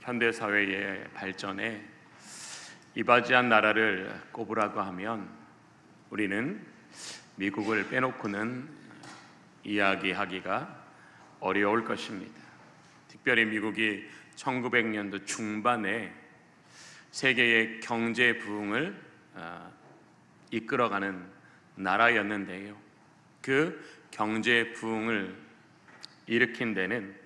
현대 사회의 발전에 이바지한 나라를 꼽으라고 하면 우리는 미국을 빼놓고는 이야기하기가 어려울 것입니다. 특별히 미국이 1900년도 중반에 세계의 경제 부흥을 이끌어가는 나라였는데요, 그 경제 부흥을 일으킨 데는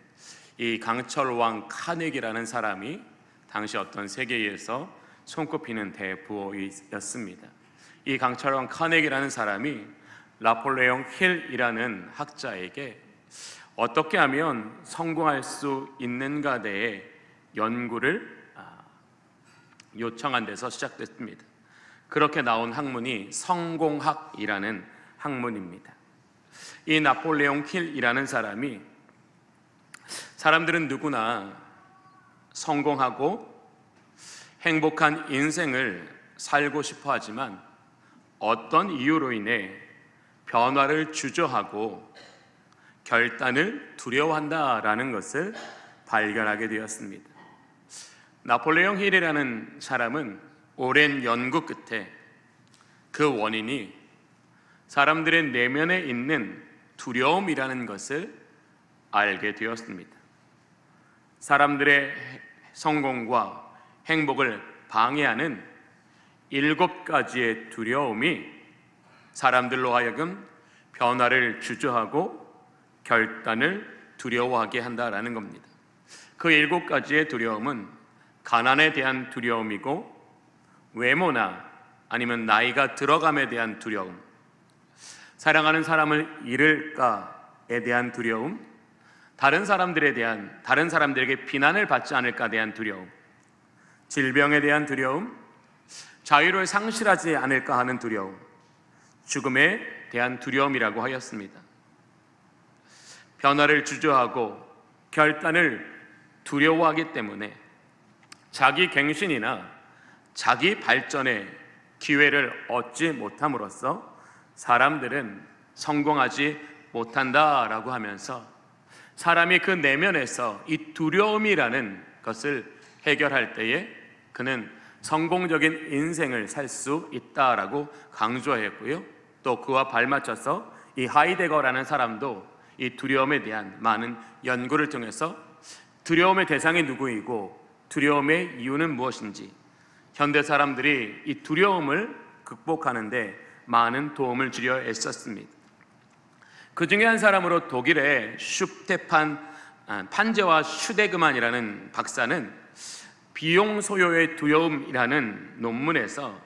이 강철왕 카네기라는 사람이 당시 어떤 세계에서 손꼽히는 대부호였습니다. 이 강철왕 카네기라는 사람이 나폴레옹 힐이라는 학자에게 어떻게 하면 성공할 수 있는가 대해 연구를 요청한 데서 시작됐습니다. 그렇게 나온 학문이 성공학이라는 학문입니다. 이 나폴레옹 힐이라는 사람이 사람들은 누구나 성공하고 행복한 인생을 살고 싶어 하지만 어떤 이유로 인해 변화를 주저하고 결단을 두려워한다라는 것을 발견하게 되었습니다. 나폴레옹 힐이라는 사람은 오랜 연구 끝에 그 원인이 사람들의 내면에 있는 두려움이라는 것을 알게 되었습니다. 사람들의 성공과 행복을 방해하는 7가지의 두려움이 사람들로 하여금 변화를 주저하고 결단을 두려워하게 한다라는 겁니다. 그 7가지의 두려움은 가난에 대한 두려움이고, 외모나 아니면 나이가 들어감에 대한 두려움, 사랑하는 사람을 잃을까에 대한 두려움, 다른 사람들에게 비난을 받지 않을까에 대한 두려움, 질병에 대한 두려움, 자유를 상실하지 않을까 하는 두려움, 죽음에 대한 두려움이라고 하였습니다. 변화를 주저하고 결단을 두려워하기 때문에 자기 갱신이나 자기 발전의 기회를 얻지 못함으로써 사람들은 성공하지 못한다라고 하면서 사람이 그 내면에서 이 두려움이라는 것을 해결할 때에 그는 성공적인 인생을 살 수 있다라고 강조했고요, 또 그와 발맞춰서 이 하이데거라는 사람도 이 두려움에 대한 많은 연구를 통해서 두려움의 대상이 누구이고 두려움의 이유는 무엇인지, 현대 사람들이 이 두려움을 극복하는 데 많은 도움을 주려 애썼습니다. 그 중에 한 사람으로 독일의 슈테판 판제와 슈데그만이라는 박사는 비용 소요의 두려움이라는 논문에서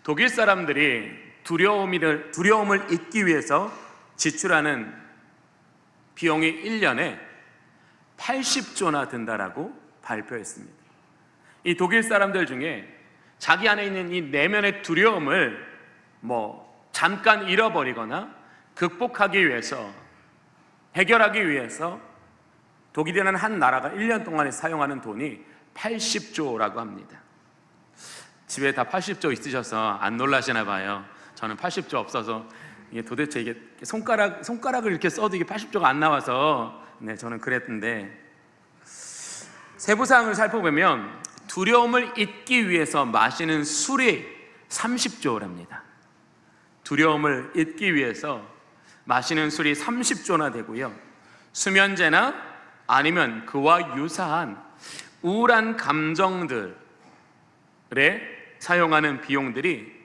독일 사람들이 두려움을 잊기 위해서 지출하는 비용이 1년에 80조나 든다라고 발표했습니다. 이 독일 사람들 중에 자기 안에 있는 이 내면의 두려움을 잠깐 잃어버리거나 극복하기 위해서, 해결하기 위해서 독일이라는 한 나라가 1년 동안에 사용하는 돈이 80조라고 합니다. 집에 다 80조 있으셔서 안 놀라시나 봐요. 저는 80조 없어서 이게 도대체 이게 손가락을 이렇게 써도 이게 80조가 안 나와서 저는 그랬는데, 세부사항을 살펴보면 두려움을 잊기 위해서 마시는 술이 30조랍니다. 두려움을 잊기 위해서 마시는 술이 30조나 되고요, 수면제나 아니면 그와 유사한 우울한 감정들에 사용하는 비용들이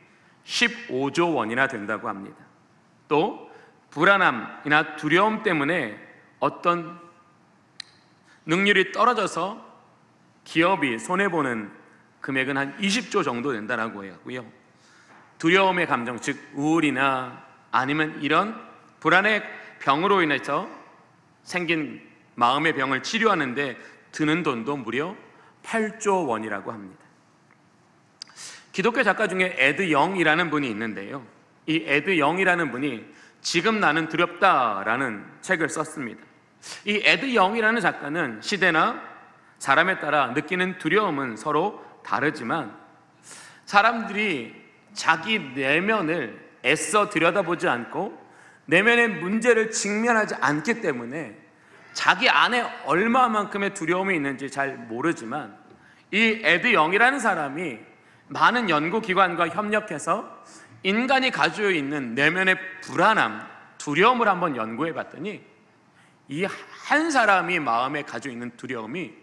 15조 원이나 된다고 합니다. 또 불안함이나 두려움 때문에 어떤 능률이 떨어져서 기업이 손해보는 금액은 한 20조 정도 된다고 하고요, 두려움의 감정, 즉 우울이나 아니면 이런 불안의 병으로 인해서 생긴 마음의 병을 치료하는데 드는 돈도 무려 8조 원이라고 합니다. 기독교 작가 중에 에드 영이라는 분이 있는데요, 이 에드 영이라는 분이 지금 나는 두렵다라는 책을 썼습니다. 이 에드 영이라는 작가는 시대나 사람에 따라 느끼는 두려움은 서로 다르지만 사람들이 자기 내면을 애써 들여다보지 않고 내면의 문제를 직면하지 않기 때문에 자기 안에 얼마만큼의 두려움이 있는지 잘 모르지만 이 에드 영이라는 사람이 많은 연구기관과 협력해서 인간이 가지고 있는 내면의 불안함, 두려움을 한번 연구해 봤더니 이 한 사람이 마음에 가지고 있는 두려움이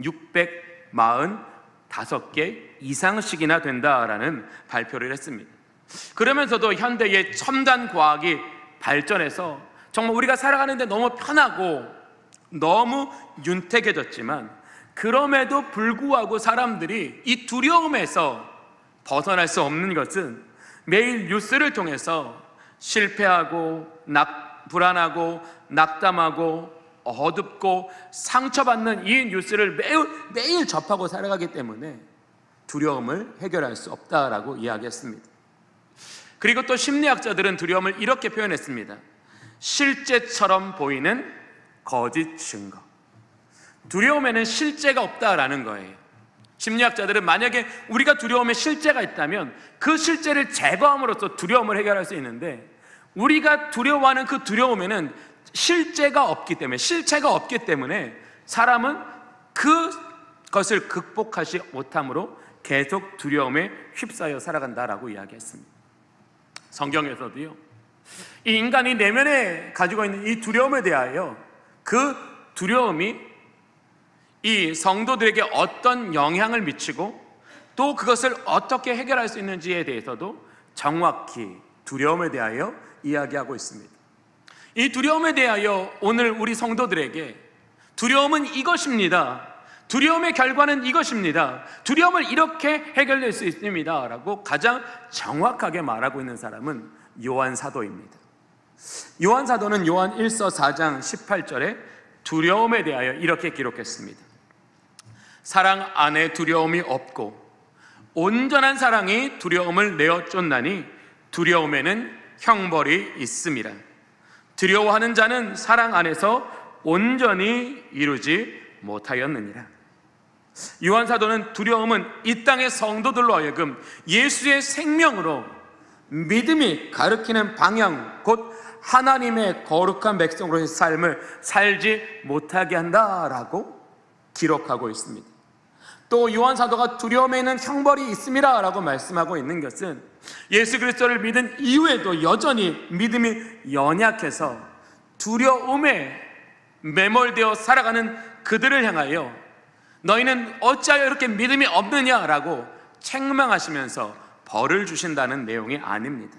645개 이상씩이나 된다라는 발표를 했습니다. 그러면서도 현대의 첨단 과학이 발전해서 정말 우리가 살아가는데 너무 편하고 너무 윤택해졌지만 그럼에도 불구하고 사람들이 이 두려움에서 벗어날 수 없는 것은 매일 뉴스를 통해서 실패하고 불안하고 낙담하고 어둡고 상처받는 이 뉴스를 매일 접하고 살아가기 때문에 두려움을 해결할 수 없다라고 이야기했습니다. 그리고 또 심리학자들은 두려움을 이렇게 표현했습니다. 실제처럼 보이는 거짓 증거. 두려움에는 실제가 없다라는 거예요. 심리학자들은 만약에 우리가 두려움에 실제가 있다면 그 실제를 제거함으로써 두려움을 해결할 수 있는데 우리가 두려워하는 그 두려움에는 실체가 없기 때문에 사람은 그것을 극복하지 못함으로 계속 두려움에 휩싸여 살아간다라고 이야기했습니다. 성경에서도요, 이 인간이 내면에 가지고 있는 이 두려움에 대하여 그 두려움이 이 성도들에게 어떤 영향을 미치고 또 그것을 어떻게 해결할 수 있는지에 대해서도 정확히 두려움에 대하여 이야기하고 있습니다. 이 두려움에 대하여 오늘 우리 성도들에게 두려움은 이것입니다, 두려움의 결과는 이것입니다, 두려움을 이렇게 해결될 수 있습니다 라고 가장 정확하게 말하고 있는 사람은 요한 사도입니다. 요한 사도는 요한 1서 4장 18절에 두려움에 대하여 이렇게 기록했습니다. 사랑 안에 두려움이 없고 온전한 사랑이 두려움을 내어 쫓나니 두려움에는 형벌이 있음이라. 두려워하는 자는 사랑 안에서 온전히 이루지 못하였느니라. 요한 사도는 두려움은 이 땅의 성도들로 하여금 예수의 생명으로 믿음이 가리키는 방향, 곧 하나님의 거룩한 백성으로의 삶을 살지 못하게 한다라고 기록하고 있습니다. 또 요한 사도가 두려움에는 형벌이 있음이라 라고 말씀하고 있는 것은 예수 그리스도를 믿은 이후에도 여전히 믿음이 연약해서 두려움에 매몰되어 살아가는 그들을 향하여 너희는 어찌하여 이렇게 믿음이 없느냐라고 책망하시면서 벌을 주신다는 내용이 아닙니다.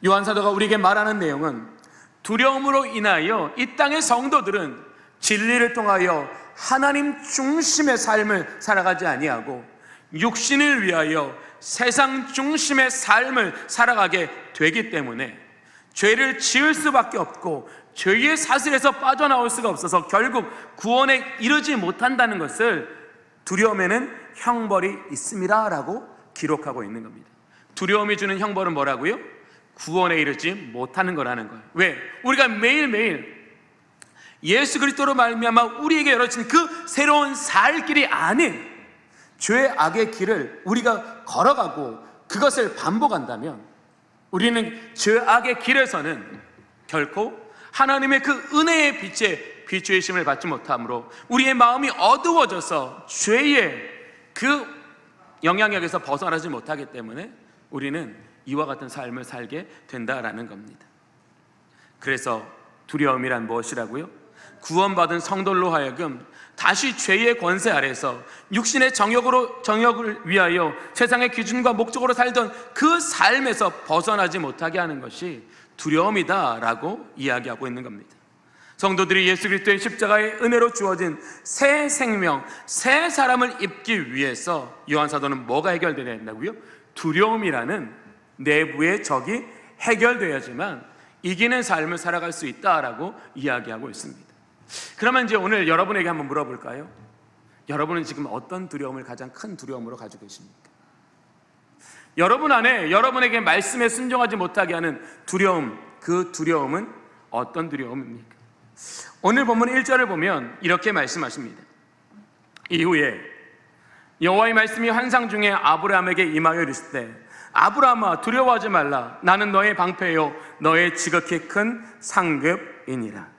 요한 사도가 우리에게 말하는 내용은 두려움으로 인하여 이 땅의 성도들은 진리를 통하여 하나님 중심의 삶을 살아가지 아니하고 육신을 위하여 세상 중심의 삶을 살아가게 되기 때문에 죄를 지을 수밖에 없고 죄의 사슬에서 빠져나올 수가 없어서 결국 구원에 이르지 못한다는 것을 두려움에는 형벌이 있음이라 라고 기록하고 있는 겁니다. 두려움이 주는 형벌은 뭐라고요? 구원에 이르지 못하는 거라는 거예요. 왜? 우리가 매일매일 예수 그리스도로 말미암아 우리에게 열어진 그 새로운 살 길이 아닌 죄 악의 길을 우리가 걸어가고 그것을 반복한다면 우리는 죄 악의 길에서는 결코 하나님의 그 은혜의 빛에 비추심을 받지 못하므로 우리의 마음이 어두워져서 죄의 그 영향력에서 벗어나지 못하기 때문에 우리는 이와 같은 삶을 살게 된다라는 겁니다. 그래서 두려움이란 무엇이라고요? 구원받은 성도로 하여금 다시 죄의 권세 아래서 육신의 정욕을 위하여 세상의 기준과 목적으로 살던 그 삶에서 벗어나지 못하게 하는 것이 두려움이다라고 이야기하고 있는 겁니다. 성도들이 예수 그리스도의 십자가의 은혜로 주어진 새 생명, 새 사람을 입기 위해서 요한 사도는 뭐가 해결되어야 된다고요? 두려움이라는 내부의 적이 해결되어야지만 이기는 삶을 살아갈 수 있다라고 이야기하고 있습니다. 그러면 이제 오늘 여러분에게 한번 물어볼까요? 여러분은 지금 어떤 두려움을 가장 큰 두려움으로 가지고 계십니까? 여러분 안에 여러분에게 말씀에 순종하지 못하게 하는 두려움, 그 두려움은 어떤 두려움입니까? 오늘 본문 1절을 보면 이렇게 말씀하십니다. 이후에 여호와의 말씀이 환상 중에 아브라함에게 임하여 이르시되 아브라함아 두려워하지 말라. 나는 너의 방패요 너의 지극히 큰 상급이니라.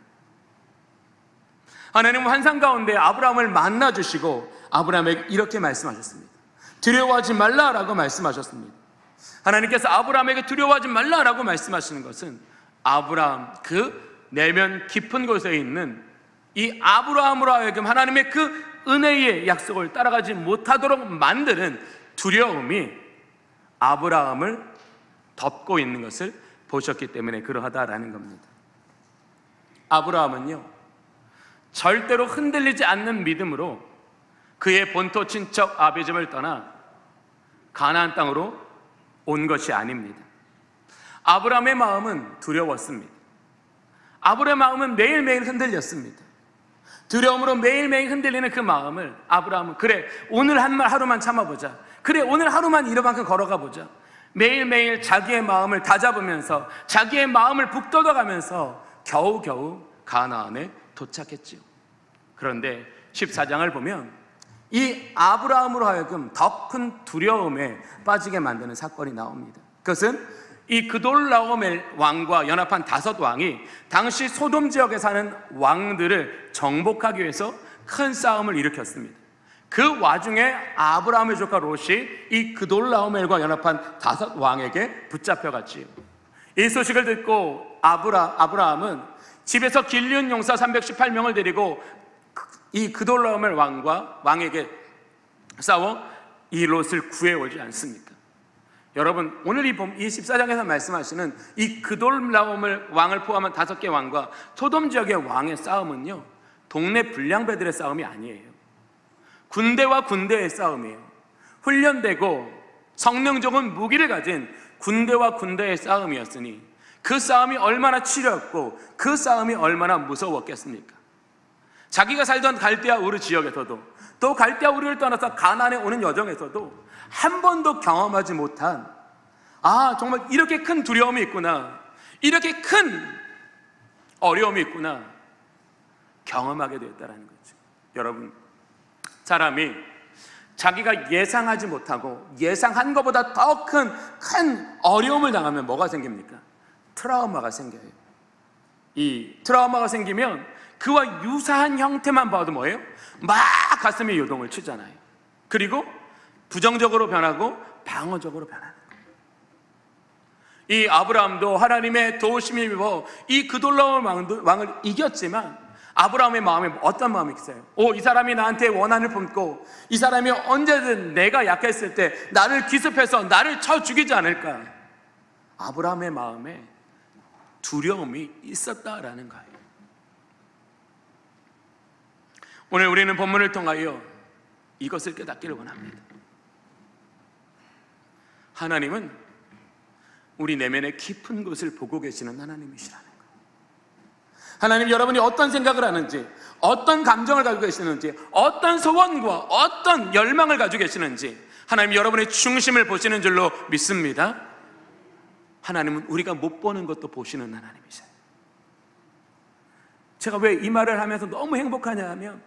하나님은 환상 가운데 아브라함을 만나 주시고 아브라함에게 이렇게 말씀하셨습니다. 두려워하지 말라라고 말씀하셨습니다. 하나님께서 아브라함에게 두려워하지 말라라고 말씀하시는 것은 아브라함, 그 내면 깊은 곳에 있는 이 아브라함으로 하여금 하나님의 그 은혜의 약속을 따라가지 못하도록 만드는 두려움이 아브라함을 덮고 있는 것을 보셨기 때문에 그러하다라는 겁니다. 아브라함은요, 절대로 흔들리지 않는 믿음으로 그의 본토 친척 아비집을 떠나 가나안 땅으로 온 것이 아닙니다. 아브라함의 마음은 두려웠습니다. 아브라함의 마음은 매일매일 흔들렸습니다. 두려움으로 매일매일 흔들리는 그 마음을 아브라함은, 그래 오늘 하루만 참아보자, 그래 오늘 하루만 이만큼 걸어가 보자, 매일매일 자기의 마음을 다잡으면서 자기의 마음을 북돋아가면서 겨우겨우 가나안에 도착했지요. 그런데 14장을 보면 이 아브라함으로 하여금 더 큰 두려움에 빠지게 만드는 사건이 나옵니다. 그것은 이 그돌라오멜 왕과 연합한 5왕이 당시 소돔 지역에 사는 왕들을 정복하기 위해서 큰 싸움을 일으켰습니다. 그 와중에 아브라함의 조카 롯이 이 그돌라오멜과 연합한 5왕에게 붙잡혀갔지요. 이 소식을 듣고 아브라함은 집에서 길륜 용사 318명을 데리고 이 그돌라오멜 왕에게 싸워 이 롯을 구해오지 않습니까? 여러분, 오늘 이 14장에서 말씀하시는 이 그돌라오멜 왕을 포함한 5개 왕과 소돔 지역의 왕의 싸움은요, 동네 불량배들의 싸움이 아니에요. 군대와 군대의 싸움이에요. 훈련되고 성능 좋은 무기를 가진 군대와 군대의 싸움이었으니 그 싸움이 얼마나 치열했고 그 싸움이 얼마나 무서웠겠습니까? 자기가 살던 갈대아 우르 지역에서도, 또 갈대아 우르를 떠나서 가나안에 오는 여정에서도 한 번도 경험하지 못한, 정말 이렇게 큰 두려움이 있구나, 이렇게 큰 어려움이 있구나 경험하게 되었다는 거죠. 여러분, 사람이 자기가 예상하지 못하고 예상한 것보다 더 큰 어려움을 당하면 뭐가 생깁니까? 트라우마가 생겨요. 이 트라우마가 생기면 그와 유사한 형태만 봐도 뭐예요? 막 가슴이 요동을 치잖아요. 그리고 부정적으로 변하고 방어적으로 변하는 거예요. 이 아브라함도 하나님의 도우심을 입어 이 그돌라오멜 왕을 이겼지만 아브라함의 마음에 어떤 마음이 있어요? 이 사람이 나한테 원한을 품고 이 사람이 언제든 내가 약했을 때 나를 기습해서 나를 쳐 죽이지 않을까? 아브라함의 마음에 두려움이 있었다라는 거예요. 오늘 우리는 본문을 통하여 이것을 깨닫기를 원합니다. 하나님은 우리 내면의 깊은 곳을 보고 계시는 하나님이시라는 거예요. 하나님, 여러분이 어떤 생각을 하는지, 어떤 감정을 가지고 계시는지, 어떤 소원과 어떤 열망을 가지고 계시는지 하나님 여러분의 중심을 보시는 줄로 믿습니다. 하나님은 우리가 못 보는 것도 보시는 하나님이세요. 제가 왜 이 말을 하면서 너무 행복하냐 하면,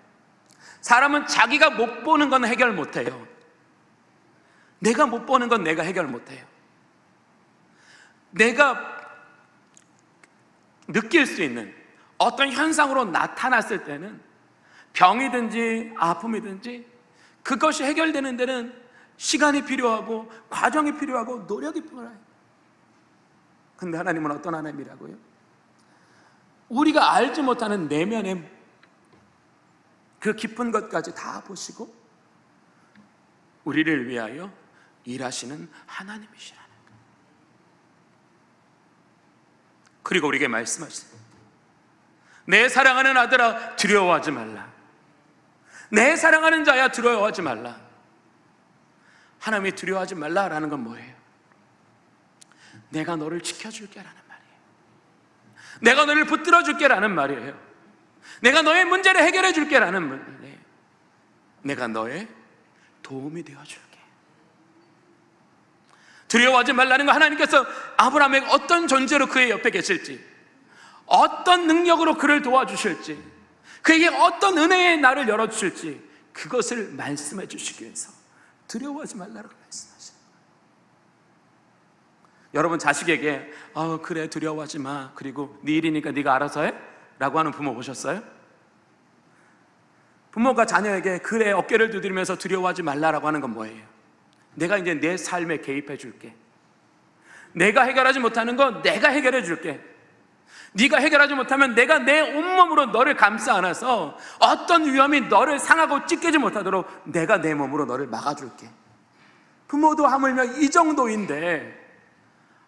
사람은 자기가 못 보는 건 해결 못해요. 내가 못 보는 건 내가 해결 못해요. 내가 느낄 수 있는 어떤 현상으로 나타났을 때는 병이든지 아픔이든지 그것이 해결되는 데는 시간이 필요하고 과정이 필요하고 노력이 필요해요. 근데 하나님은 어떤 하나님이라고요? 우리가 알지 못하는 내면의 그 깊은 것까지 다 보시고 우리를 위하여 일하시는 하나님이시라는 거예요. 그리고 우리에게 말씀하시죠. 내 사랑하는 아들아, 두려워하지 말라. 내 사랑하는 자야, 두려워하지 말라. 하나님이 두려워하지 말라라는 건 뭐예요? 내가 너를 지켜줄게 라는 말이에요. 내가 너를 붙들어 줄게 라는 말이에요. 내가 너의 문제를 해결해 줄게 라는 말이에요. 내가 너의 도움이 되어 줄게. 두려워하지 말라는 거, 하나님께서 아브라함에게 어떤 존재로 그의 옆에 계실지, 어떤 능력으로 그를 도와주실지, 그에게 어떤 은혜의 날을 열어주실지, 그것을 말씀해 주시기 위해서 두려워하지 말라고 말씀하시는 거예요. 여러분, 자식에게 그래 두려워하지 마, 그리고 네 일이니까 네가 알아서 해? 라고 하는 부모 보셨어요? 부모가 자녀에게 그래 어깨를 두드리면서 두려워하지 말라라고 하는 건 뭐예요? 내가 이제 내 삶에 개입해 줄게. 내가 해결하지 못하는 건 내가 해결해 줄게. 네가 해결하지 못하면 내가 내 온몸으로 너를 감싸 안아서 어떤 위험이 너를 상하고 찢기지 못하도록 내가 내 몸으로 너를 막아줄게. 부모도 하물며 이 정도인데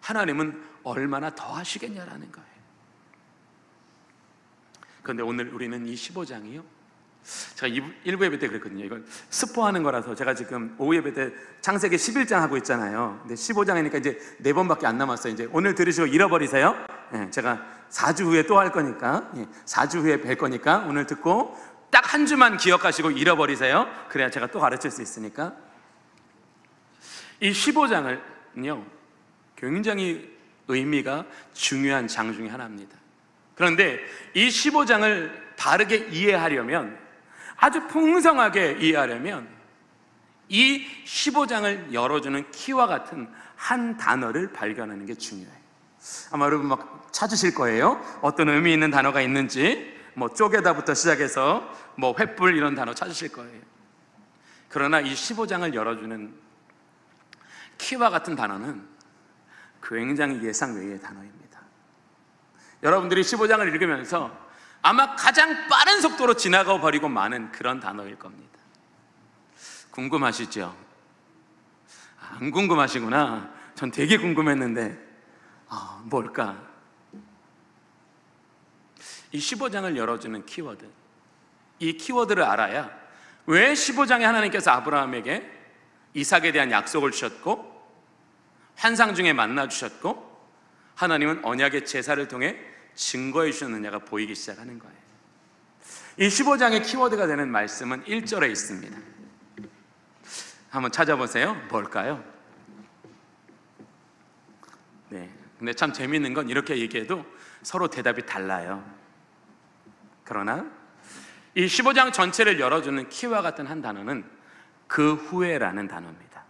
하나님은 얼마나 더 하시겠냐라는 거예요. 그런데 오늘 우리는 이 15장이요, 제가 1부 예배 때 그랬거든요. 이걸 스포하는 거라서 제가 지금 오후 예배 때 창세기 11장 하고 있잖아요. 근데 15장이니까 이제 4번밖에 안 남았어요. 이제 오늘 들으시고 잃어버리세요. 제가 4주 후에 또 할 거니까, 4주 후에 뵐 거니까 오늘 듣고 딱 한 주만 기억하시고 잃어버리세요. 그래야 제가 또 가르칠 수 있으니까. 이 15장을요 굉장히 의미가 중요한 장 중에 하나입니다. 그런데 이 15장을 바르게 이해하려면, 아주 풍성하게 이해하려면 이 15장을 열어주는 키와 같은 한 단어를 발견하는 게 중요해요. 아마 여러분 막 찾으실 거예요. 어떤 의미 있는 단어가 있는지, 뭐 쪼개다부터 시작해서 뭐 횃불 이런 단어 찾으실 거예요. 그러나 이 15장을 열어주는 키와 같은 단어는 굉장히 예상 외의 단어입니다. 여러분들이 15장을 읽으면서 아마 가장 빠른 속도로 지나가 버리고 마는 그런 단어일 겁니다. 궁금하시죠? 안 궁금하시구나. 전 되게 궁금했는데 뭘까? 이 15장을 열어주는 키워드, 이 키워드를 알아야 왜 15장에 하나님께서 아브라함에게 이삭에 대한 약속을 주셨고 환상 중에 만나 주셨고 하나님은 언약의 제사를 통해 증거해 주셨느냐가 보이기 시작하는 거예요. 이 15장의 키워드가 되는 말씀은 1절에 있습니다. 한번 찾아보세요. 뭘까요? 네, 근데 참 재미있는 건 이렇게 얘기해도 서로 대답이 달라요. 그러나 이 15장 전체를 열어주는 키와 같은 한 단어는 그 후에라는 단어입니다.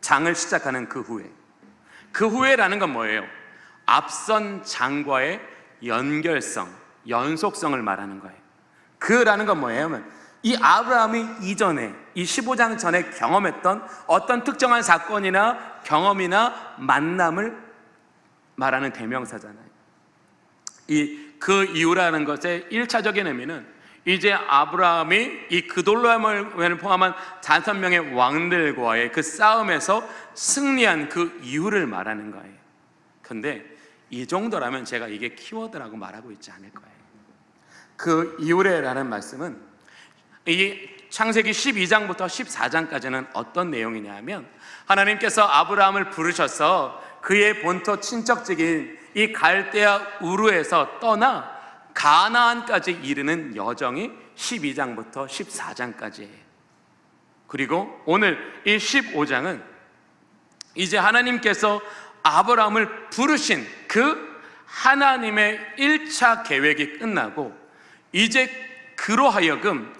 장을 시작하는 그 후에. 그 후에라는 건 뭐예요? 앞선 장과의 연결성, 연속성을 말하는 거예요. 그라는 건 뭐예요? 이 아브라함이 이전에, 이 15장 전에 경험했던 어떤 특정한 사건이나 경험이나 만남을 말하는 대명사잖아요. 그 이유라는 것의 1차적인 의미는 이제 아브라함이 이 그돌라오메를 포함한 5명의 왕들과의 그 싸움에서 승리한 그 이유를 말하는 거예요. 근데 이 정도라면 제가 이게 키워드라고 말하고 있지 않을 거예요. 그 이유래라는 말씀은 이 창세기 12장부터 14장까지는 어떤 내용이냐 하면 하나님께서 아브라함을 부르셔서 그의 본토 친척지긴 이 갈대아 우르에서 떠나 가나안까지 이르는 여정이 12장부터 14장까지예요. 그리고 오늘 이 15장은 이제 하나님께서 아브라함을 부르신 그 하나님의 1차 계획이 끝나고 이제 그로 하여금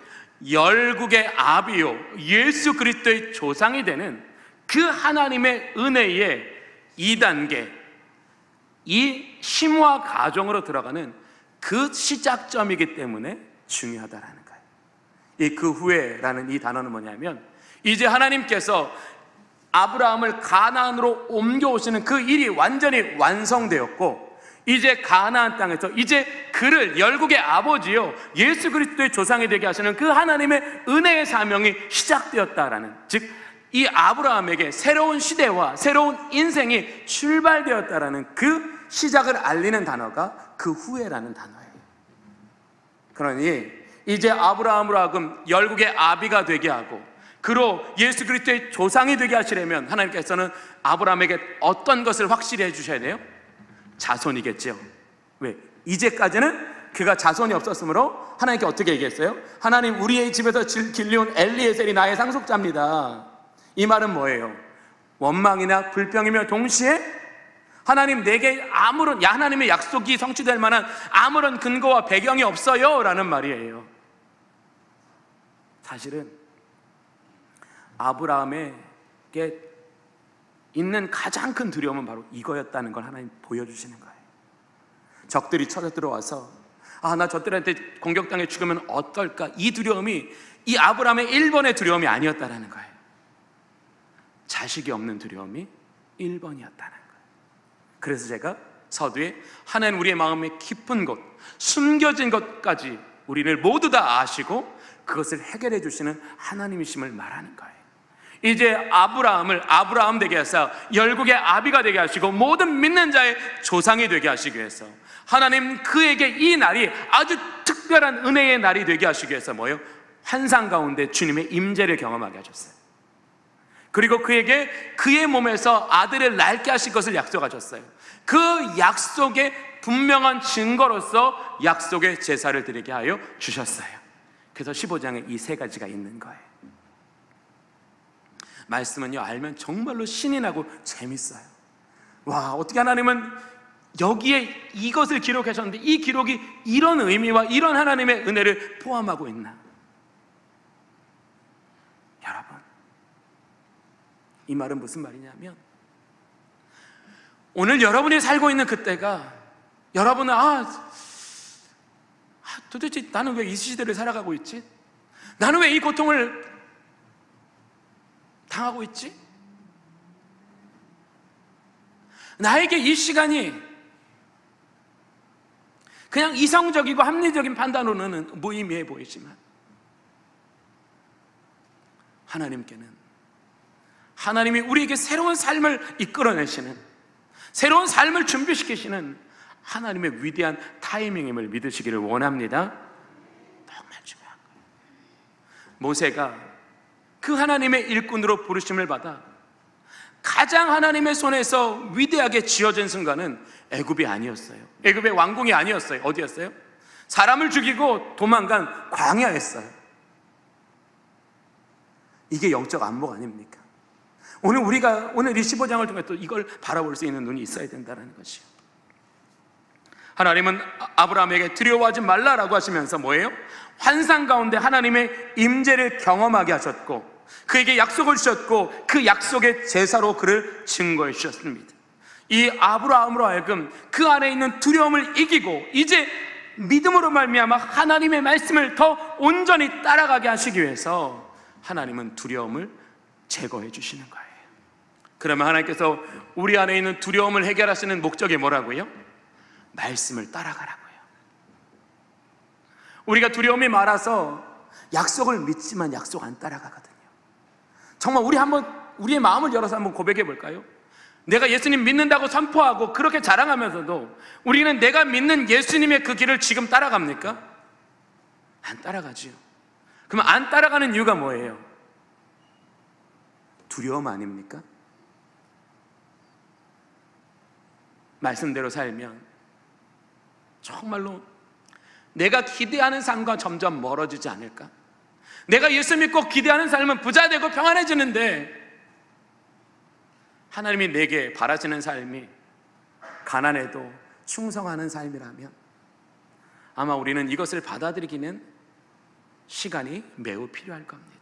열국의 아비요 예수 그리스도의 조상이 되는 그 하나님의 은혜의 2단계, 이 심화 과정으로 들어가는 그 시작점이기 때문에 중요하다라는 거예요. 이 그 후에라는 이 단어는 뭐냐면 이제 하나님께서 아브라함을 가나안으로 옮겨오시는 그 일이 완전히 완성되었고 이제 가나안 땅에서 이제 그를 열국의 아버지요 예수 그리스도의 조상이 되게 하시는 그 하나님의 은혜의 사명이 시작되었다라는, 즉 이 아브라함에게 새로운 시대와 새로운 인생이 출발되었다라는 그 시작을 알리는 단어가 그 후에라는 단어예요. 그러니 이제 아브라함으로 하여금 열국의 아비가 되게 하고 그로 예수 그리스도의 조상이 되게 하시려면 하나님께서는 아브라함에게 어떤 것을 확실히 해주셔야 돼요? 자손이겠죠. 왜? 이제까지는 그가 자손이 없었으므로 하나님께 어떻게 얘기했어요? 하나님, 우리의 집에서 길리온 엘리에셀이 나의 상속자입니다. 이 말은 뭐예요? 원망이나 불평이며 동시에 하나님, 내게 하나님의 약속이 성취될 만한 아무런 근거와 배경이 없어요 라는 말이에요. 사실은 아브라함에게 있는 가장 큰 두려움은 바로 이거였다는 걸 하나님 보여주시는 거예요. 적들이 쳐들어와서 나 저들한테 공격당해 죽으면 어떨까? 이 두려움이 이 아브라함의 1번의 두려움이 아니었다라는 거예요. 자식이 없는 두려움이 1번이었다는 거예요. 그래서 제가 서두에 하나님 우리의 마음의 깊은 곳, 숨겨진 것까지 우리를 모두 다 아시고 그것을 해결해 주시는 하나님이심을 말하는 거예요. 이제 아브라함을 아브라함 되게 하사 열국의 아비가 되게 하시고 모든 믿는 자의 조상이 되게 하시기 위해서 하나님 그에게 이 날이 아주 특별한 은혜의 날이 되게 하시기 위해서 뭐예요? 환상 가운데 주님의 임재를 경험하게 하셨어요. 그리고 그에게 그의 몸에서 아들을 낳게 하실 것을 약속하셨어요. 그 약속의 분명한 증거로서 약속의 제사를 드리게 하여 주셨어요. 그래서 15장에 이 세 가지가 있는 거예요. 말씀은요, 알면 정말로 신이 나고 재밌어요. 와, 어떻게 하나님은 여기에 이것을 기록하셨는데 이 기록이 이런 의미와 이런 하나님의 은혜를 포함하고 있나? 여러분, 이 말은 무슨 말이냐면 오늘 여러분이 살고 있는 그때가 여러분은 도대체 나는 왜 이 시대를 살아가고 있지? 나는 왜 이 고통을 당하고 있지? 나에게 이 시간이 그냥 이성적이고 합리적인 판단으로는 무의미해 보이지만 하나님께는 하나님이 우리에게 새로운 삶을 이끌어내시는, 새로운 삶을 준비시키시는 하나님의 위대한 타이밍임을 믿으시기를 원합니다. 정말 중요한 거예요. 모세가 그 하나님의 일꾼으로 부르심을 받아 가장 하나님의 손에서 위대하게 지어진 순간은 애굽이 아니었어요. 애굽의 왕궁이 아니었어요. 어디였어요? 사람을 죽이고 도망간 광야였어요. 이게 영적 안목 아닙니까? 우리가 오늘 이 15장을 통해 또 이걸 바라볼 수 있는 눈이 있어야 된다는 것이요. 하나님은 아브라함에게 두려워하지 말라라고 하시면서 뭐예요? 환상 가운데 하나님의 임재를 경험하게 하셨고 그에게 약속을 주셨고 그 약속의 제사로 그를 증거해 주셨습니다. 이 아브라함으로 하여금 그 안에 있는 두려움을 이기고 이제 믿음으로 말미암아 하나님의 말씀을 더 온전히 따라가게 하시기 위해서 하나님은 두려움을 제거해 주시는 거예요. 그러면 하나님께서 우리 안에 있는 두려움을 해결하시는 목적이 뭐라고요? 말씀을 따라가라고요. 우리가 두려움이 많아서 약속을 믿지만 약속 안 따라가거든요. 정말 우리의 마음을 열어서 한번 고백해 볼까요? 내가 예수님 믿는다고 선포하고 그렇게 자랑하면서도 우리는 내가 믿는 예수님의 그 길을 지금 따라갑니까? 안 따라가지요. 그럼 안 따라가는 이유가 뭐예요? 두려움 아닙니까? 말씀대로 살면 정말로 내가 기대하는 삶과 점점 멀어지지 않을까? 내가 예수 믿고 기대하는 삶은 부자 되고 평안해지는데 하나님이 내게 바라시는 삶이 가난해도 충성하는 삶이라면 아마 우리는 이것을 받아들이기는 시간이 매우 필요할 겁니다.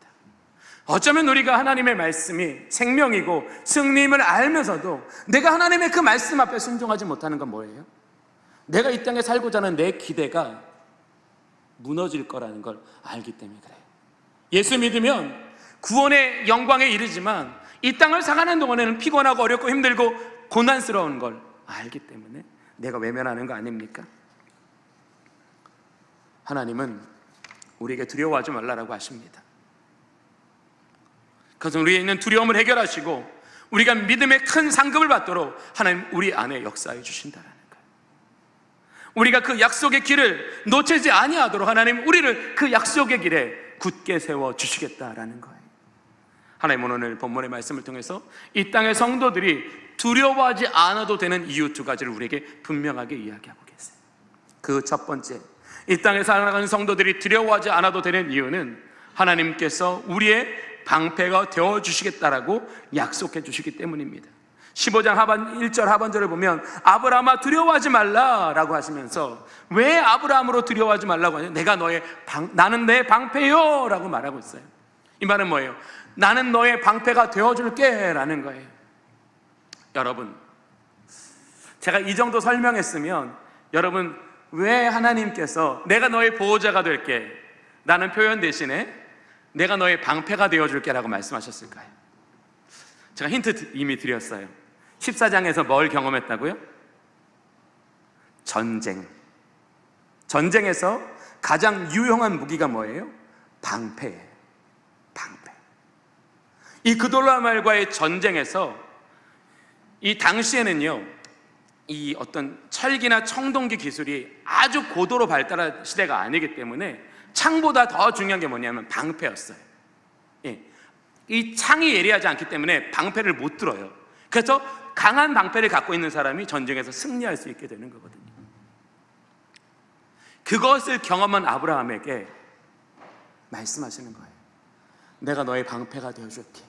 어쩌면 우리가 하나님의 말씀이 생명이고 승리임을 알면서도 내가 하나님의 그 말씀 앞에 순종하지 못하는 건 뭐예요? 내가 이 땅에 살고자 하는 내 기대가 무너질 거라는 걸 알기 때문에 그래요. 예수 믿으면 구원의 영광에 이르지만 이 땅을 살아가는 동안에는 피곤하고 어렵고 힘들고 고난스러운 걸 알기 때문에 내가 외면하는 거 아닙니까? 하나님은 우리에게 두려워하지 말라라고 하십니다. 그래서 우리에 있는 두려움을 해결하시고 우리가 믿음의 큰 상급을 받도록 하나님 우리 안에 역사해 주신다는 거예요. 우리가 그 약속의 길을 놓치지 아니하도록 하나님 우리를 그 약속의 길에 굳게 세워 주시겠다라는 거예요. 하나님은 오늘 본문의 말씀을 통해서 이 땅의 성도들이 두려워하지 않아도 되는 이유 두 가지를 우리에게 분명하게 이야기하고 계세요. 그 첫 번째, 이 땅에 살아가는 성도들이 두려워하지 않아도 되는 이유는 하나님께서 우리의 방패가 되어주시겠다라고 약속해 주시기 때문입니다. 15장 1절 하반절을 보면 아브라함아 두려워하지 말라라고 하시면서 왜 아브라함으로 두려워하지 말라고 하냐? 나는 내 방패요 라고 말하고 있어요. 이 말은 뭐예요? 나는 너의 방패가 되어줄게 라는 거예요. 여러분, 제가 이 정도 설명했으면 여러분 왜 하나님께서 내가 너의 보호자가 될게 라는 표현 대신에 내가 너의 방패가 되어줄게 라고 말씀하셨을까요? 제가 힌트 이미 드렸어요. 14장에서 뭘 경험했다고요? 전쟁에서 가장 유용한 무기가 뭐예요? 방패예요. 방패. 이 그돌라말과의 전쟁에서 이 당시에는요, 이 어떤 철기나 청동기 기술이 아주 고도로 발달한 시대가 아니기 때문에 창보다 더 중요한 게 뭐냐면 방패였어요. 예. 이 창이 예리하지 않기 때문에 방패를 못 들어요. 그래서 강한 방패를 갖고 있는 사람이 전쟁에서 승리할 수 있게 되는 거거든요. 그것을 경험한 아브라함에게 말씀하시는 거예요. 내가 너의 방패가 되어줄게.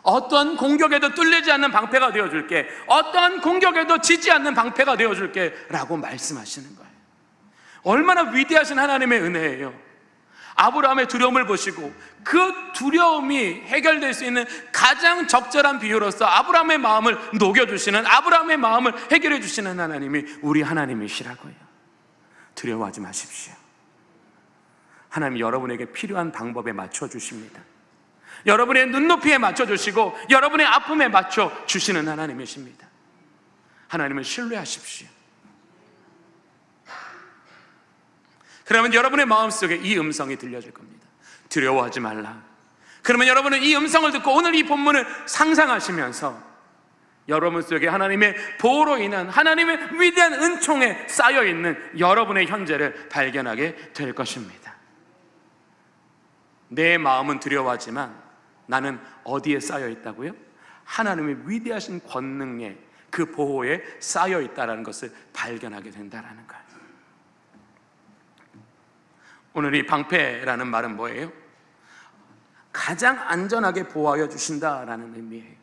어떤 공격에도 뚫리지 않는 방패가 되어줄게. 어떤 공격에도 지지 않는 방패가 되어줄게 라고 말씀하시는 거예요. 얼마나 위대하신 하나님의 은혜예요. 아브라함의 두려움을 보시고 그 두려움이 해결될 수 있는 가장 적절한 비유로서 아브라함의 마음을 녹여주시는, 아브라함의 마음을 해결해 주시는 하나님이 우리 하나님이시라고요. 두려워하지 마십시오. 하나님이 여러분에게 필요한 방법에 맞춰주십니다. 여러분의 눈높이에 맞춰주시고 여러분의 아픔에 맞춰주시는 하나님이십니다. 하나님을 신뢰하십시오. 그러면 여러분의 마음속에 이 음성이 들려질 겁니다. 두려워하지 말라. 그러면 여러분은 이 음성을 듣고 오늘 이 본문을 상상하시면서 여러분 속에 하나님의 보호로 인한 하나님의 위대한 은총에 쌓여있는 여러분의 현재를 발견하게 될 것입니다. 내 마음은 두려워하지만 나는 어디에 쌓여있다고요? 하나님의 위대하신 권능에, 그 보호에 쌓여있다는 것을 발견하게 된다는 거예요. 오늘 이 방패라는 말은 뭐예요? 가장 안전하게 보호하여 주신다라는 의미예요.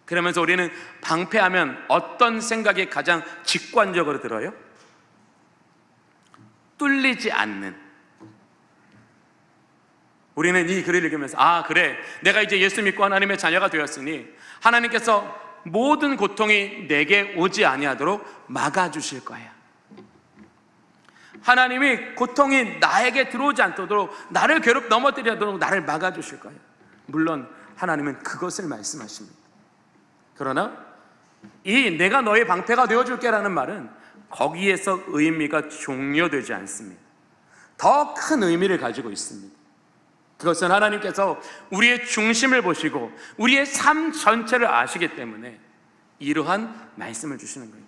그러면서 우리는 방패하면 어떤 생각이 가장 직관적으로 들어요? 뚫리지 않는. 우리는 이 글을 읽으면서 아 그래, 내가 이제 예수 믿고 하나님의 자녀가 되었으니 하나님께서 모든 고통이 내게 오지 아니하도록 막아주실 거야. 하나님이 고통이 나에게 들어오지 않도록, 나를 넘어뜨리지 않도록 나를 막아주실 거예요. 물론 하나님은 그것을 말씀하십니다. 그러나 이 내가 너의 방패가 되어줄게 라는 말은 거기에서 의미가 종료되지 않습니다. 더 큰 의미를 가지고 있습니다. 그것은 하나님께서 우리의 중심을 보시고 우리의 삶 전체를 아시기 때문에 이러한 말씀을 주시는 거예요.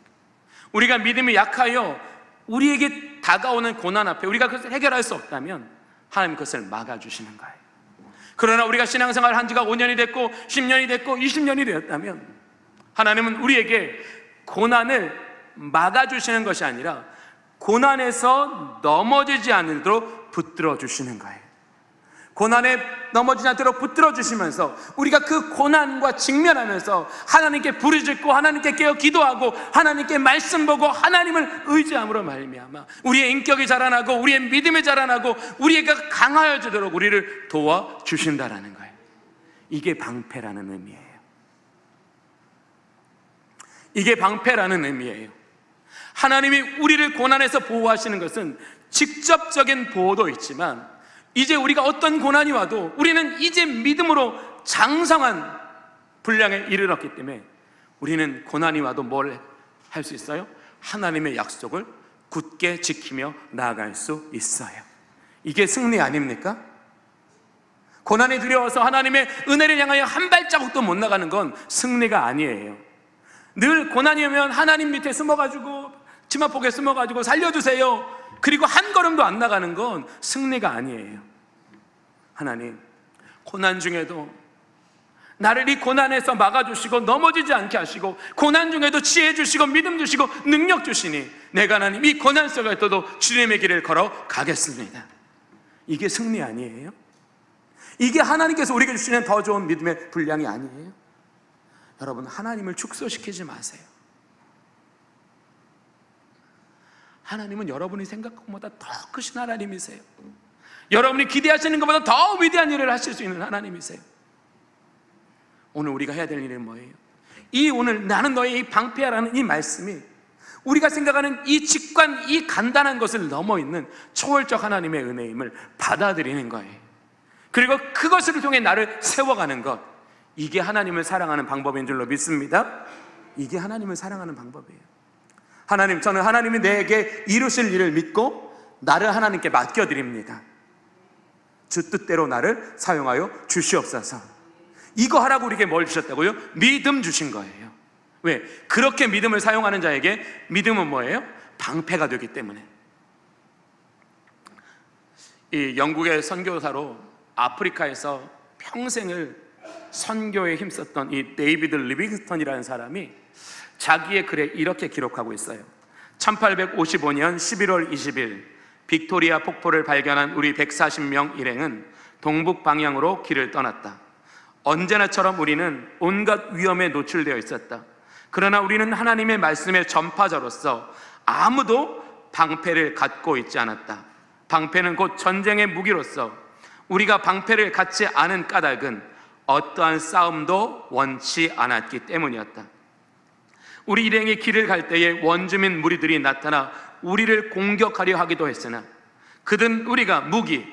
우리가 믿음이 약하여 우리에게 다가오는 고난 앞에 우리가 그것을 해결할 수 없다면 하나님 그것을 막아주시는 거예요. 그러나 우리가 신앙생활 한 지가 5년이 됐고 10년이 됐고 20년이 되었다면 하나님은 우리에게 고난을 막아주시는 것이 아니라 고난에서 넘어지지 않도록 붙들어 주시는 거예요. 고난에 넘어지지 않도록 붙들어 주시면서 우리가 그 고난과 직면하면서 하나님께 부르짖고 하나님께 깨어 기도하고 하나님께 말씀 보고 하나님을 의지함으로 말미암아 우리의 인격이 자라나고 우리의 믿음이 자라나고 우리가 강하여지도록 우리를 도와주신다라는 거예요. 이게 방패라는 의미예요. 이게 방패라는 의미예요. 하나님이 우리를 고난에서 보호하시는 것은 직접적인 보호도 있지만 이제 우리가 어떤 고난이 와도 우리는 이제 믿음으로 장성한 분량에 이르렀기 때문에 우리는 고난이 와도 뭘 할 수 있어요? 하나님의 약속을 굳게 지키며 나아갈 수 있어요. 이게 승리 아닙니까? 고난이 두려워서 하나님의 은혜를 향하여 한 발자국도 못 나가는 건 승리가 아니에요. 늘 고난이 오면 하나님 밑에 숨어가지고 치마폭에 숨어가지고 살려주세요 그리고 한 걸음도 안 나가는 건 승리가 아니에요. 하나님, 고난 중에도 나를 이 고난에서 막아주시고 넘어지지 않게 하시고 고난 중에도 지혜 주시고 믿음 주시고 능력 주시니 내가 하나님 이 고난 속에서도 주님의 길을 걸어 가겠습니다. 이게 승리 아니에요? 이게 하나님께서 우리에게 주시는 더 좋은 믿음의 분량이 아니에요? 여러분, 하나님을 축소시키지 마세요. 하나님은 여러분이 생각한 것보다 더 크신 하나님이세요. 여러분이 기대하시는 것보다 더 위대한 일을 하실 수 있는 하나님이세요. 오늘 우리가 해야 될 일은 뭐예요? 오늘 나는 너의 이 방패라는 이 말씀이 우리가 생각하는 이 직관, 이 간단한 것을 넘어 있는 초월적 하나님의 은혜임을 받아들이는 거예요. 그리고 그것을 통해 나를 세워가는 것, 이게 하나님을 사랑하는 방법인 줄로 믿습니다. 이게 하나님을 사랑하는 방법이에요. 하나님, 저는 하나님이 내게 이루실 일을 믿고 나를 하나님께 맡겨드립니다. 주 뜻대로 나를 사용하여 주시옵소서. 이거 하라고 우리에게 뭘 주셨다고요? 믿음 주신 거예요. 왜? 그렇게 믿음을 사용하는 자에게 믿음은 뭐예요? 방패가 되기 때문에. 이 영국의 선교사로 아프리카에서 평생을 선교에 힘썼던 이 데이비드 리빙스턴이라는 사람이 자기의 글에 이렇게 기록하고 있어요. 1855년 11월 20일 빅토리아 폭포를 발견한 우리 140명 일행은 동북 방향으로 길을 떠났다. 언제나처럼 우리는 온갖 위험에 노출되어 있었다. 그러나 우리는 하나님의 말씀의 전파자로서 아무도 방패를 갖고 있지 않았다. 방패는 곧 전쟁의 무기로서 우리가 방패를 갖지 않은 까닭은 어떠한 싸움도 원치 않았기 때문이었다. 우리 일행이 길을 갈 때에 원주민 무리들이 나타나 우리를 공격하려 하기도 했으나 그들은 우리가 무기,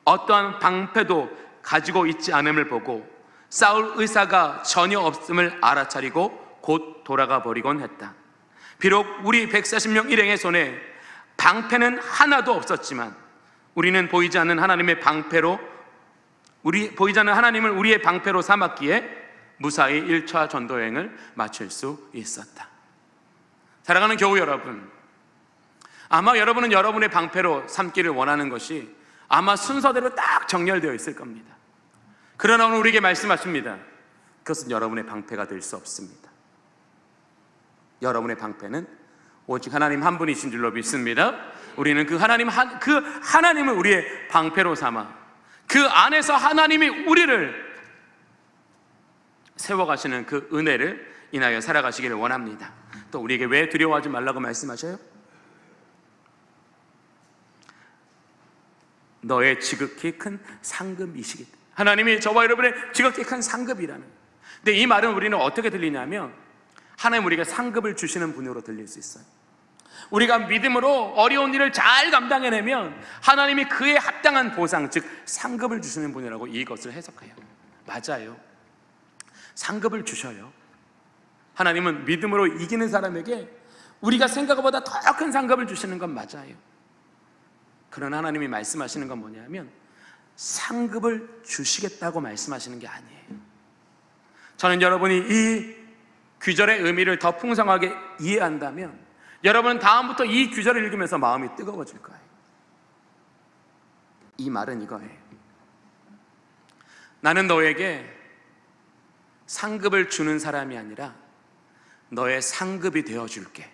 어떠한 방패도 가지고 있지 않음을 보고 싸울 의사가 전혀 없음을 알아차리고 곧 돌아가 버리곤 했다. 비록 우리 140명 일행의 손에 방패는 하나도 없었지만 우리는 보이지 않는 하나님의 방패로 보이지 않는 하나님을 우리의 방패로 삼았기에 무사히 1차 전도여행을 마칠 수 있었다. 사랑하는 교우 여러분, 아마 여러분은 여러분의 방패로 삼기를 원하는 것이 아마 순서대로 딱 정렬되어 있을 겁니다. 그러나 오늘 우리에게 말씀하십니다. 그것은 여러분의 방패가 될 수 없습니다. 여러분의 방패는 오직 하나님 한 분이신 줄로 믿습니다. 우리는 그 하나님을 우리의 방패로 삼아 그 안에서 하나님이 우리를 세워가시는 그 은혜를 인하여 살아가시기를 원합니다. 또 우리에게 왜 두려워하지 말라고 말씀하셔요? 너의 지극히 큰 상급이시기 때문에. 하나님이 저와 여러분의 지극히 큰 상급이라는. 근데 이 말은 우리는 어떻게 들리냐면 하나님 우리가 상급을 주시는 분으로 들릴 수 있어요. 우리가 믿음으로 어려운 일을 잘 감당해내면 하나님이 그에 합당한 보상, 즉 상급을 주시는 분이라고 이것을 해석해요. 맞아요. 상급을 주셔요. 하나님은 믿음으로 이기는 사람에게 우리가 생각보다 더 큰 상급을 주시는 건 맞아요. 그러나 하나님이 말씀하시는 건 뭐냐면 상급을 주시겠다고 말씀하시는 게 아니에요. 저는 여러분이 이 규절의 의미를 더 풍성하게 이해한다면 여러분은 다음부터 이 규절을 읽으면서 마음이 뜨거워질 거예요. 이 말은 이거예요. 나는 너에게 상급을 주는 사람이 아니라 너의 상급이 되어줄게.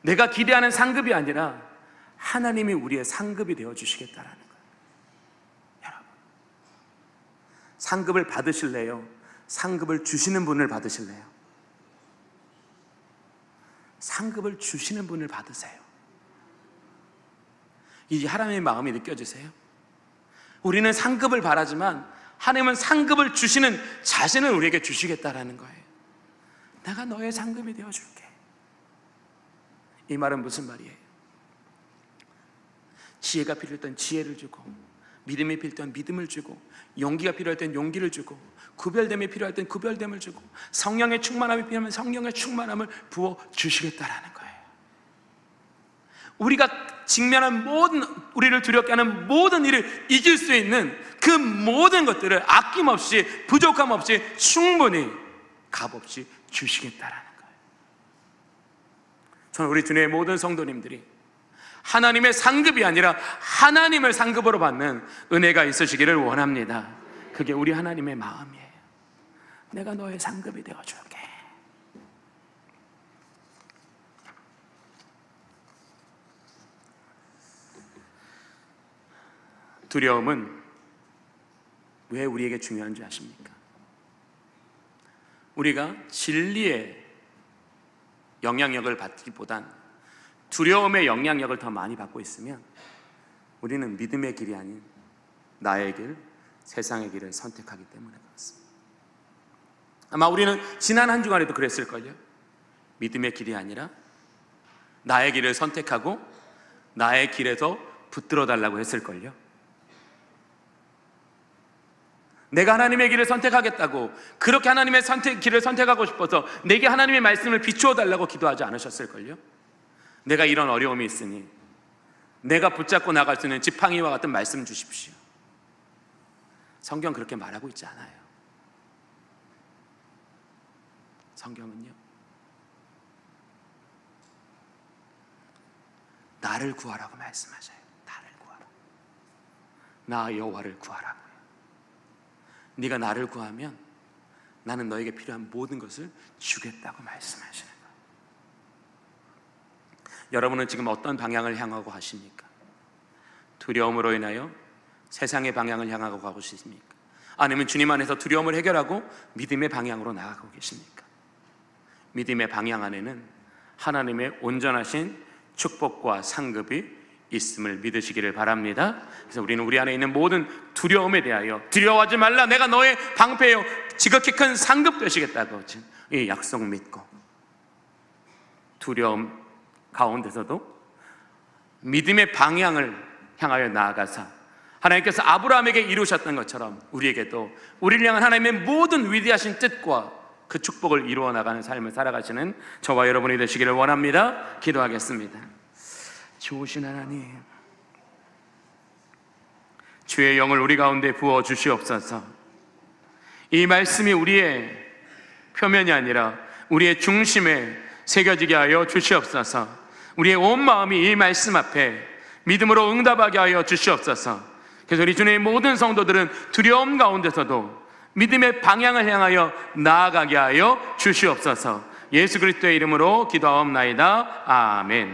내가 기대하는 상급이 아니라 하나님이 우리의 상급이 되어주시겠다라는 거예요. 여러분, 상급을 받으실래요? 상급을 주시는 분을 받으실래요? 상급을 주시는 분을 받으세요. 이 하나님의 마음이 느껴지세요? 우리는 상급을 바라지만 하나님은 상급을 주시는 자신을 우리에게 주시겠다라는 거예요. 내가 너의 상급이 되어줄게. 이 말은 무슨 말이에요? 지혜가 필요할 땐 지혜를 주고, 믿음이 필요할 땐 믿음을 주고, 용기가 필요할 땐 용기를 주고, 구별됨이 필요할 땐 구별됨을 주고, 성령의 충만함이 필요하면 성령의 충만함을 부어주시겠다라는 거예요. 우리가 직면한 모든, 우리를 두렵게 하는 모든 일을 이길 수 있는 그 모든 것들을 아낌없이, 부족함 없이 충분히 값없이 주시겠다라는 거예요. 저는 우리 주님의 모든 성도님들이 하나님의 상급이 아니라 하나님을 상급으로 받는 은혜가 있으시기를 원합니다. 그게 우리 하나님의 마음이에요. 내가 너의 상급이 되어줄게. 두려움은 왜 우리에게 중요한지 아십니까? 우리가 진리의 영향력을 받기보단 두려움의 영향력을 더 많이 받고 있으면 우리는 믿음의 길이 아닌 나의 길, 세상의 길을 선택하기 때문에 그렇습니다. 아마 우리는 지난 한 주간에도 그랬을걸요. 믿음의 길이 아니라 나의 길을 선택하고 나의 길에서 붙들어 달라고 했을걸요. 내가 하나님의 길을 선택하겠다고, 그렇게 하나님의 길을 선택하고 싶어서 내게 하나님의 말씀을 비추어 달라고 기도하지 않으셨을걸요. 내가 이런 어려움이 있으니 내가 붙잡고 나갈 수 있는 지팡이와 같은 말씀 주십시오. 성경 그렇게 말하고 있지 않아요. 성경은요, 나를 구하라고 말씀하셔요. 나를 구하라. 나 여호와를 구하라고요. 네가 나를 구하면 나는 너에게 필요한 모든 것을 주겠다고 말씀하시는 거예요. 여러분은 지금 어떤 방향을 향하고 가십니까? 두려움으로 인하여 세상의 방향을 향하고 가고 있습니까? 아니면 주님 안에서 두려움을 해결하고 믿음의 방향으로 나아가고 계십니까? 믿음의 방향 안에는 하나님의 온전하신 축복과 상급이 있음을 믿으시기를 바랍니다. 그래서 우리는 우리 안에 있는 모든 두려움에 대하여 두려워하지 말라, 내가 너의 방패요 지극히 큰 상급 되시겠다고 이 약속 믿고, 두려움 가운데서도 믿음의 방향을 향하여 나아가사 하나님께서 아브라함에게 이루셨던 것처럼 우리에게도 우리를 향한 하나님의 모든 위대하신 뜻과 그 축복을 이루어 나가는 삶을 살아가시는 저와 여러분이 되시기를 원합니다. 기도하겠습니다. 좋으신 하나님, 주의 영을 우리 가운데 부어 주시옵소서. 이 말씀이 우리의 표면이 아니라 우리의 중심에 새겨지게 하여 주시옵소서. 우리의 온 마음이 이 말씀 앞에 믿음으로 응답하게 하여 주시옵소서. 그래서 우리 주님의 모든 성도들은 두려움 가운데서도 믿음의 방향을 향하여 나아가게 하여 주시옵소서. 예수 그리스도의 이름으로 기도하옵나이다. 아멘.